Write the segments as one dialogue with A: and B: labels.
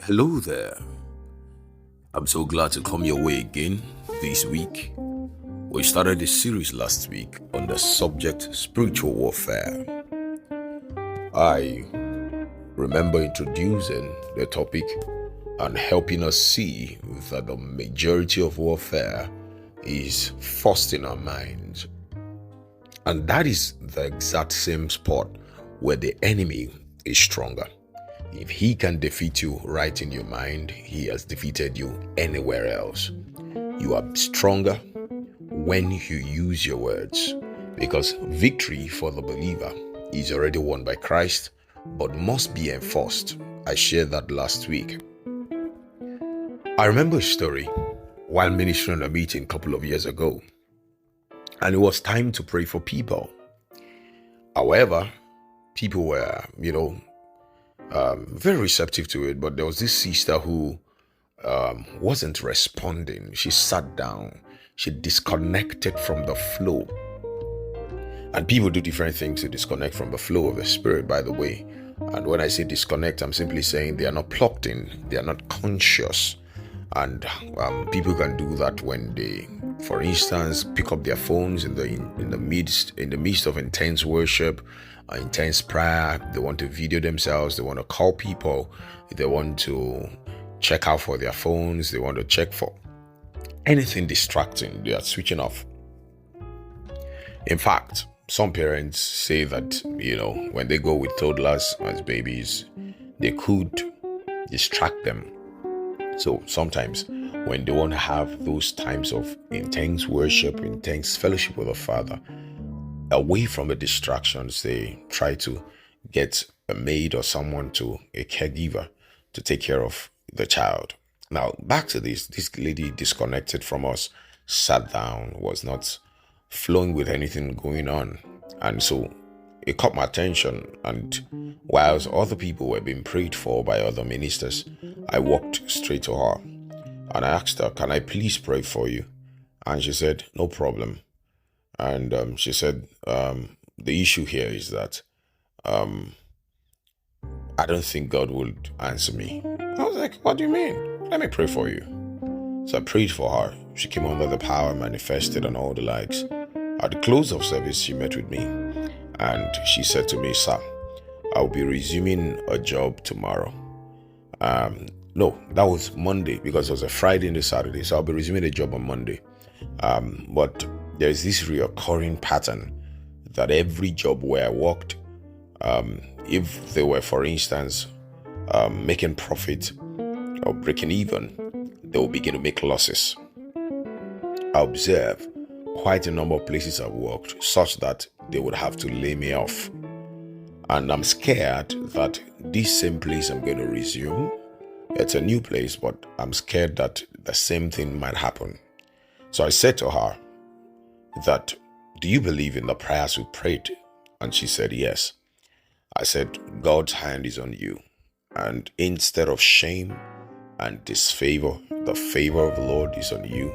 A: Hello there. I'm so glad to come your way again this week. We started a series last week on the subject spiritual warfare. I remember introducing the topic and helping us see that the majority of warfare is first in our minds. And that is the exact same spot where the enemy is stronger. If he can defeat you right in your mind, he has defeated you anywhere else. You are stronger when you use your words, because victory for the believer is already won by Christ, but must be enforced. I shared that last week. I remember a story while ministering at a meeting a couple of years ago, and it was time to pray for people. However, people were, very receptive to it, but there was this sister who wasn't responding. She sat down, she disconnected from the flow. And people do different things to disconnect from the flow of the spirit, by the way. And when I say disconnect, I'm simply saying they are not plugged in, they are not conscious. And people can do that when they, for instance, pick up their phones in the midst of intense worship, intense prayer. They want to video themselves. They want to call people. They want to check out for their phones. They want to check for anything distracting. They are switching off. In fact, some parents say that, when they go with toddlers as babies, they could distract them. So sometimes when they want to have those times of intense worship, intense fellowship with the Father, away from the distractions, they try to get a maid or a caregiver to take care of the child. Now, back to this lady disconnected from us, sat down, was not flowing with anything going on. And so it caught my attention. And whilst other people were being prayed for by other ministers, I walked straight to her and I asked her, "Can I please pray for you?" And she said, "No problem." And she said, the issue here is that I don't think God would answer me. I was like, "What do you mean? Let me pray for you." So I prayed for her. She came under the power, manifested, and all the likes. At the close of service, she met with me and she said to me, "Sir, I'll be resuming a job tomorrow." No, that was Monday because it was a Friday and a Saturday. So I'll be resuming the job on Monday. But there's this recurring pattern that every job where I worked, if they were, for instance, making profit or breaking even, they will begin to make losses. I observe quite a number of places I've worked such that they would have to lay me off. And I'm scared that this same place I'm going to resume, it's a new place, but I'm scared that the same thing might happen. So I said to her that, "Do you believe in the prayers we prayed?" And she said, "Yes." I said, "God's hand is on you. And instead of shame and disfavor, the favor of the Lord is on you.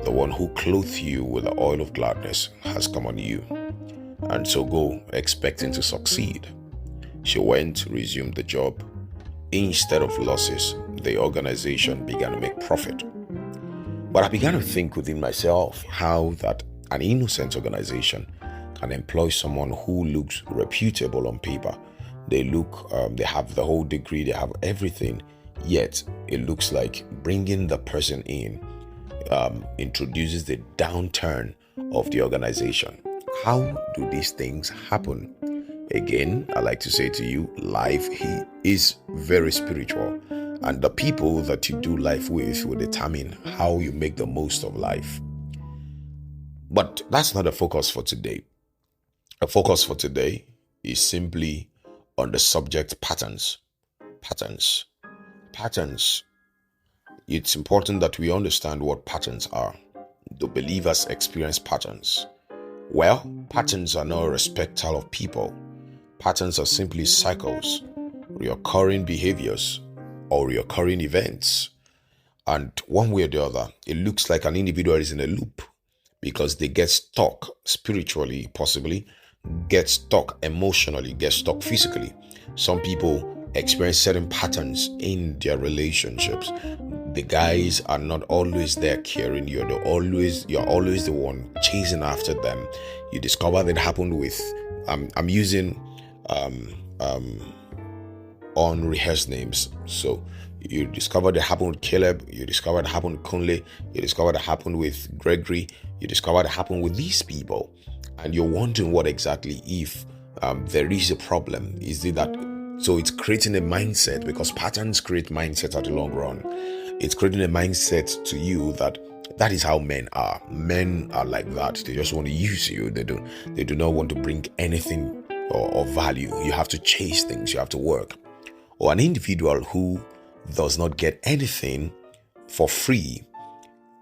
A: The one who clothed you with the oil of gladness has come on you. And so go expecting to succeed." She went, resumed the job. Instead of losses, the organization began to make profit. But I began to think within myself how that an innocent organization can employ someone who looks reputable on paper. They have the whole degree, they have everything, yet it looks like bringing the person in introduces the downturn of the organization. How do these things happen? Again, I like to say to you, life is very spiritual, and the people that you do life with will determine how you make the most of life. But that's not a focus for today. A focus for today is simply on the subject patterns. Patterns. It's important that we understand what patterns are. Do believers experience patterns? Well, patterns are not a respecter of people. Patterns are simply cycles, recurring behaviors, or recurring events. And one way or the other, it looks like an individual is in a loop because they get stuck spiritually, possibly, get stuck emotionally, get stuck physically. Some people experience certain patterns in their relationships. The guys are not always there caring. You're always the one chasing after them. You discover that happened with I'm using unrehearsed names. So you discover that happened with Caleb, you discover that happened with Kunle, you discover that happened with Gregory, you discover that happened with these people, and you're wondering what exactly if there is a problem. Is it that? So it's creating a mindset, because patterns create mindset at the long run. It's creating a mindset to you that is how men are. Men are like that. They just want to use you. They do not want to bring anything or value. You have to chase things. You have to work. Or an individual who does not get anything for free.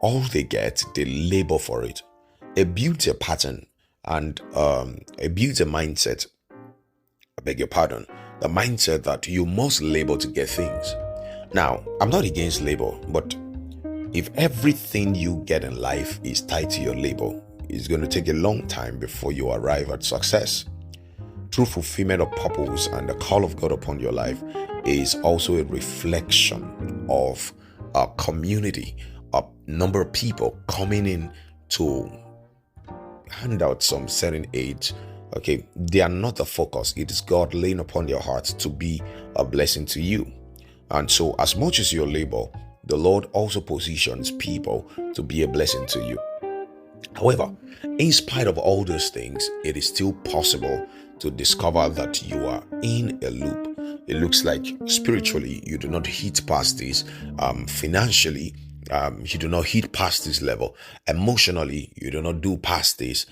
A: All they get, they labor for it. It builds a pattern and it builds a mindset. I beg your pardon. The mindset that you must labor to get things. Now, I'm not against labor, but if everything you get in life is tied to your labor, it's going to take a long time before you arrive at success. True fulfillment of purpose and the call of God upon your life is also a reflection of a community, a number of people coming in to hand out some certain aids. Okay, they are not the focus. It is God laying upon their hearts to be a blessing to you. And so, as much as your labor, the Lord also positions people to be a blessing to you. However, in spite of all those things, it is still possible to discover that you are in a loop. It looks like spiritually, you do not hit past this. Financially, you do not hit past this level. Emotionally, you do not do past this.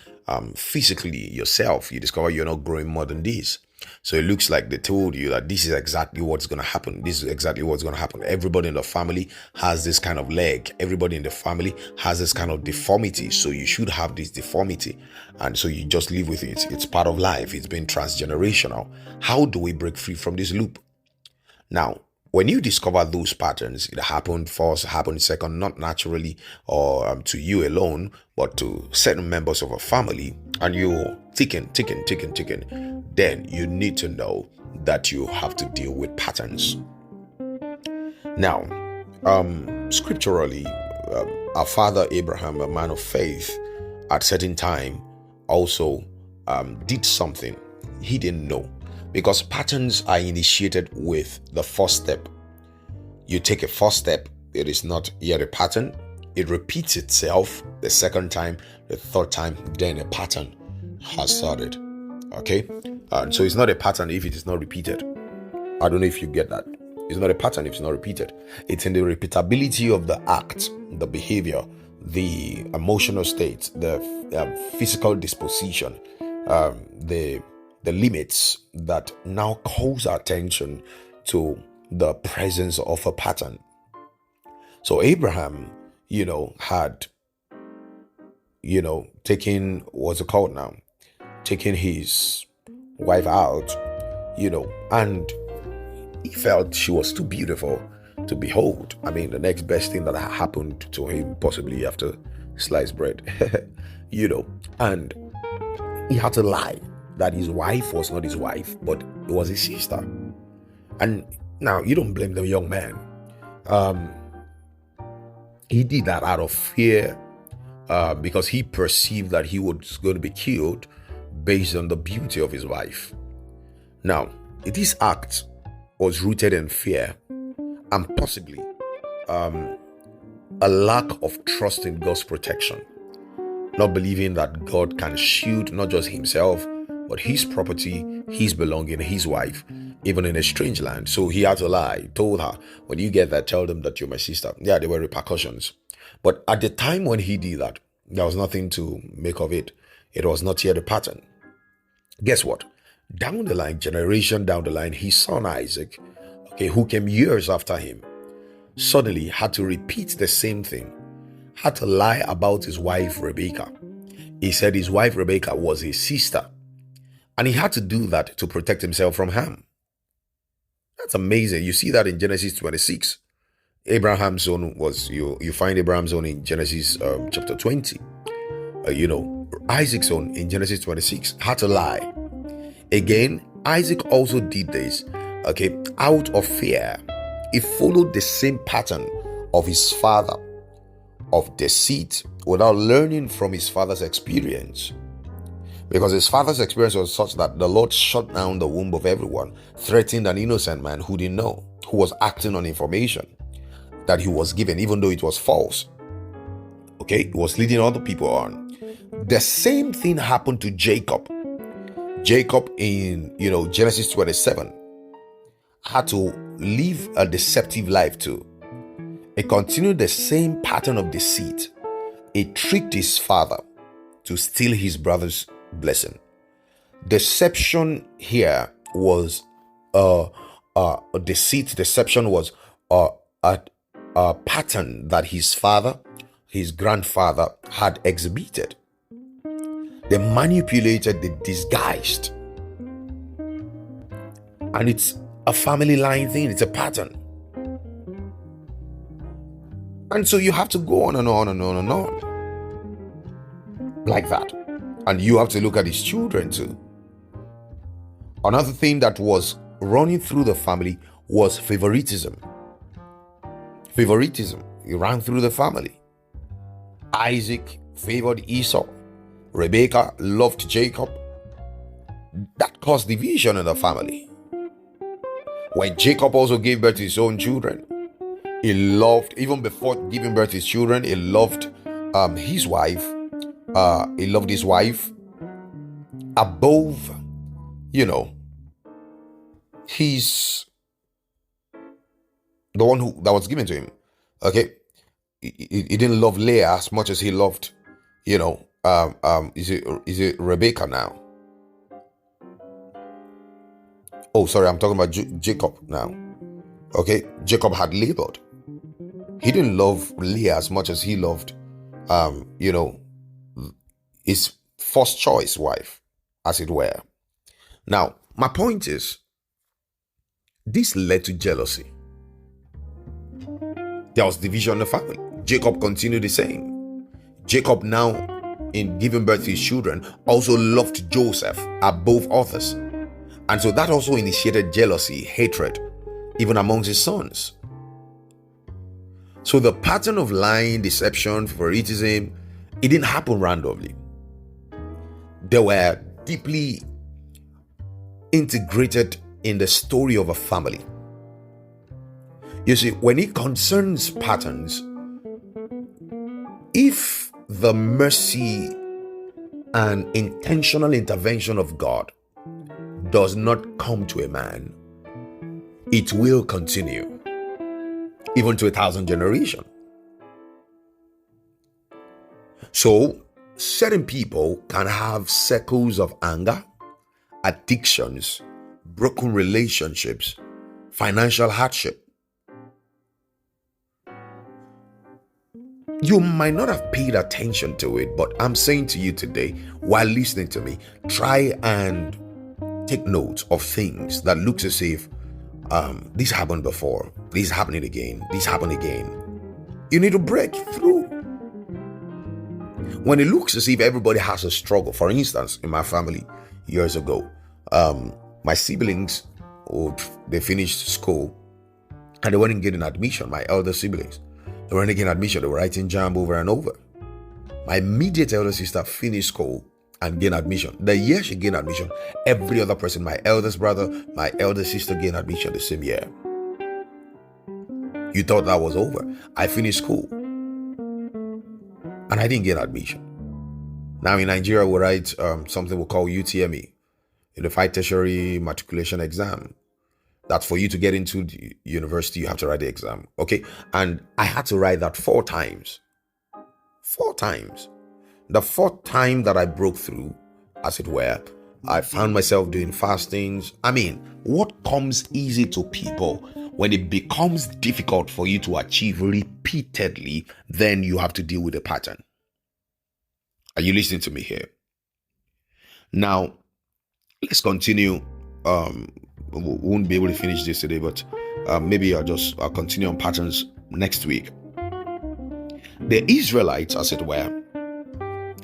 A: Physically, yourself, you discover you're not growing more than this. So it looks like they told you that this is exactly what's going to happen. This is exactly what's going to happen. Everybody in the family has this kind of leg. Everybody in the family has this kind of deformity. So you should have this deformity. And so you just live with it. It's part of life. It's been transgenerational. How do we break free from this loop? Now, when you discover those patterns, it happened first, happened second, not naturally or to you alone, but to certain members of a family, and you're ticking, then you need to know that you have to deal with patterns. Now, scripturally, our father Abraham, a man of faith, at a certain time also did something he didn't know. Because patterns are initiated with the first step. You take a first step, it is not yet a pattern. It repeats itself the second time, the third time, then a pattern has started. Okay? So it's not a pattern if it is not repeated. I don't know if you get that. It's not a pattern if it's not repeated. It's in the repeatability of the act, the behavior, the emotional state, the physical disposition, the limits that now calls our attention to the presence of a pattern. So Abraham, had, taken, what's it called now? Taking his wife out, and he felt she was too beautiful to behold. I mean, the next best thing that happened to him, possibly after sliced bread, and he had to lie that his wife was not his wife, but it was his sister. And now you don't blame the young man. He did that out of fear because he perceived that he was going to be killed based on the beauty of his wife. Now, this act was rooted in fear and possibly a lack of trust in God's protection. Not believing that God can shield not just himself, but his property, his belonging, his wife, even in a strange land. So he had to lie, told her, when you get that, tell them that you're my sister. Yeah, there were repercussions. But at the time when he did that, there was nothing to make of it. It was not yet a pattern. Guess what? Down the line, generation down the line, his son Isaac, who came years after him, suddenly had to repeat the same thing, had to lie about his wife Rebecca. He said his wife Rebecca was his sister. And he had to do that to protect himself from Ham. That's amazing. You see that in Genesis 26. Abraham's son was, you find Abraham's son in Genesis chapter 20. Isaac's son in Genesis 26 had to lie. Again, Isaac also did this Okay, out of fear, he followed the same pattern of his father of deceit without learning from his father's experience. Because his father's experience was such that the Lord shut down the womb of everyone, threatened an innocent man who didn't know, who was acting on information that he was given, even though it was false. Okay, he was leading other people on. The same thing happened to Jacob. Jacob in Genesis 27 had to live a deceptive life too. He continued the same pattern of deceit. He tricked his father to steal his brother's blessing. Deception here was a deceit. Deception was a pattern that his father, his grandfather had exhibited. They manipulated, they disguised. And it's a family line thing, it's a pattern. And so you have to go on and on and on and on. Like that. And you have to look at his children too. Another thing that was running through the family was favoritism. Favoritism. It ran through the family. Isaac favored Esau. Rebekah loved Jacob. That caused division in the family. When Jacob also gave birth to his own children, he loved, even before giving birth to his children, he loved his wife. He loved his wife above, his the one that was given to him. Okay, he didn't love Leah as much as he loved, is it Rebekah now? Oh, sorry, I'm talking about Jacob now. Okay, Jacob had labored. He didn't love Leah as much as he loved, his first choice wife, as it were. Now, my point is, this led to jealousy. There was division in the family. Jacob continued the same. Jacob now, in giving birth to his children, also loved Joseph above others. And so that also initiated jealousy, hatred, even amongst his sons. So the pattern of lying, deception, favoritism, it didn't happen randomly. They were deeply integrated in the story of a family. You see, when it concerns patterns, if the mercy and intentional intervention of God does not come to a man, it will continue, even to 1,000 generations. So, certain people can have circles of anger, addictions, broken relationships, financial hardship. You might not have paid attention to it, but I'm saying to you today, while listening to me, try and take note of things that looks as if this happened before, this is happening again, this happened again. You need to break through. When it looks as if everybody has a struggle, for instance, in my family years ago, my siblings, they finished school and they weren't getting admission. My elder siblings, they weren't getting admission. They were writing JAMB over and over. My immediate elder sister finished school and gained admission. The year she gained admission, every other person, my eldest brother, my eldest sister gained admission the same year. You thought that was over. I finished school and I didn't get admission. Now in Nigeria, we write something we call UTME, Unified Tertiary Matriculation Exam. That's for you to get into the university, you have to write the exam. Okay. And I had to write that 4 times. 4 times. The 4th time that I broke through, as it were, I found myself doing fastings. I mean, what comes easy to people, when it becomes difficult for you to achieve repeatedly, then you have to deal with a pattern. Are you listening to me here? Now, let's continue. We won't be able to finish this today, but maybe I'll continue on patterns next week. The Israelites, as it were,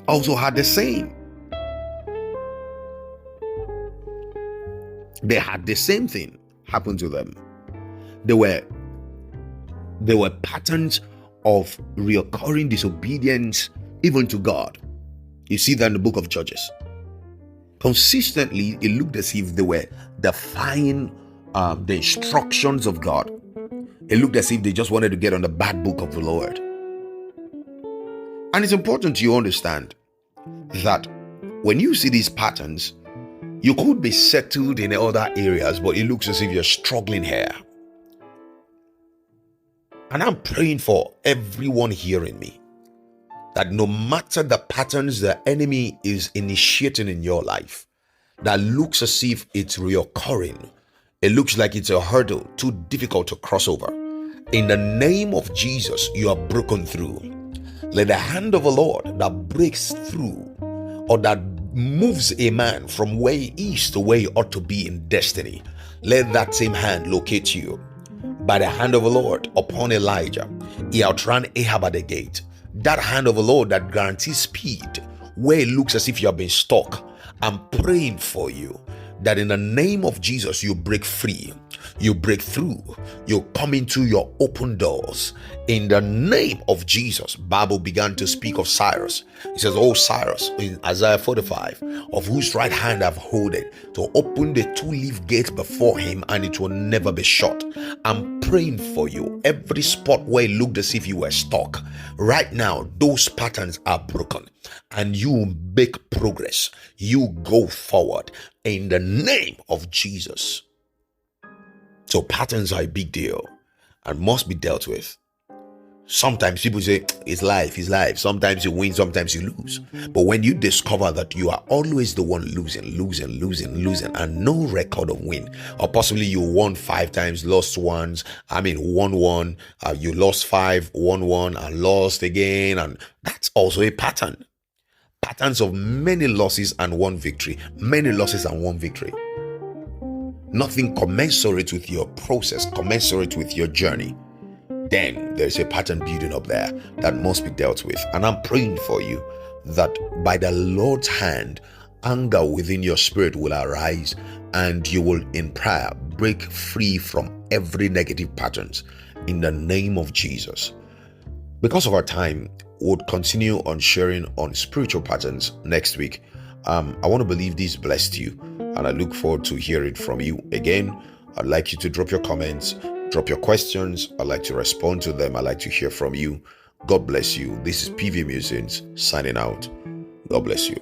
A: also had the same. They had the same thing happened to them. There were patterns of recurring disobedience even to God. You see that in the book of Judges. Consistently, it looked as if they were defying the instructions of God. It looked as if they just wanted to get on the bad book of the Lord. And it's important you understand that when you see these patterns, you could be settled in other areas, but it looks as if you're struggling here. And I'm praying for everyone hearing me, that no matter the patterns the enemy is initiating in your life, that looks as if it's reoccurring, it looks like it's a hurdle too difficult to cross over, in the name of Jesus, you are broken through. Let the hand of the Lord that breaks through, or that moves a man from where he is to where he ought to be in destiny, let that same hand locate you. By the hand of the Lord upon Elijah, he outran Ahab at the gate. That hand of the Lord that guarantees speed where it looks as if you have been stuck. I'm praying for you that in the name of Jesus, you break free, you break through, you come into your open doors. In the name of Jesus, Bible began to speak of Cyrus. He says, "Oh Cyrus," in Isaiah 45, "of whose right hand I've holded to open the two-leaf gate before him, and it will never be shut." I'm praying for you. Every spot where it looked as if you were stuck, right now, those patterns are broken, and you make progress. You go forward in the name of Jesus. So patterns are a big deal and must be dealt with. Sometimes people say, it's life. Sometimes you win, sometimes you lose. But when you discover that you are always the one losing, and no record of win, or possibly you won 5 times, lost once, won one, you lost 5, won one, and lost again, and that's also a pattern. Patterns of many losses and one victory. Nothing commensurate with your process, commensurate with your journey. Then there's a pattern building up there that must be dealt with. And I'm praying for you that by the Lord's hand, anger within your spirit will arise, and you will in prayer break free from every negative patterns in the name of Jesus. Because of our time, we'll continue on sharing on spiritual patterns next week. I want to believe this blessed you, and I look forward to hearing from you. Again, I'd like you to drop your comments, drop your questions. I'd like to respond to them. I'd like to hear from you. God bless you. This is PV Musings signing out. God bless you.